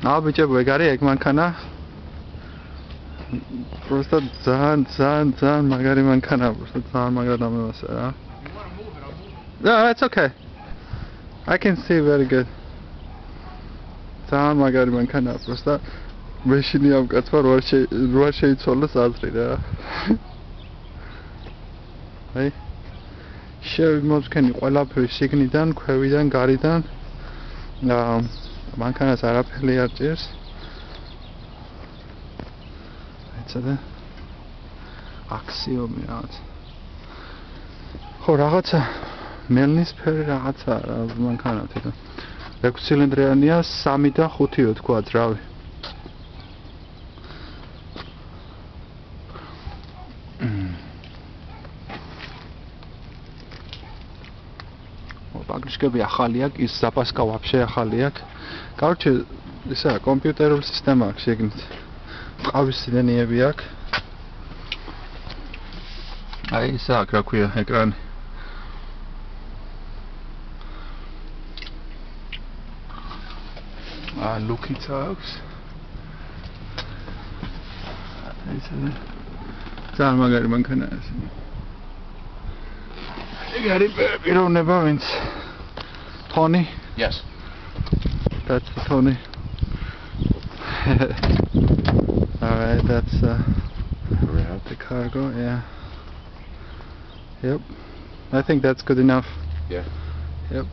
ბიჭებო, ეგ არის ეგ მანქანა. Просто ძალიან მაგარი მანქანა, просто ძალიან მაგრად ამევასე რა. Yeah, it's okay. I can see very good. ძალიან მაგარი მანქანა, просто მეშინი ამ კაცმა როარ შეიცვალოს აზრი რა. აი შევიმოძქენი ყველაფერი შიგნიდან, ქვევიდან, გარედან. მანქანას არაფერი არ ჭირს. ეცადე აქსიომი რაღაც. ხო, რაღაცა მელნისფერი რაღაცა რა მანქანა თვითონ. 6 ცილინდრიანია, 3 და 5 თქვა ძრავი. Погрешкები ახალი აქვს, ის запаска вообще ახალი აქვს. Короче, ისა კომპიუტერული სისტემა აქვს შეგნით. ყავის სიდენიები აქვს. აი ისა აქ რა ქვია ეკრანი. ლუკიც აქვს. ისა ძალიან მაგარი მანქანაა ეს. ეგ არის პიროვნება ვინც Tony? Yes. That's Tony. Alright, that's the cargo, yeah. Yep. I think that's good enough. Yeah. Yep.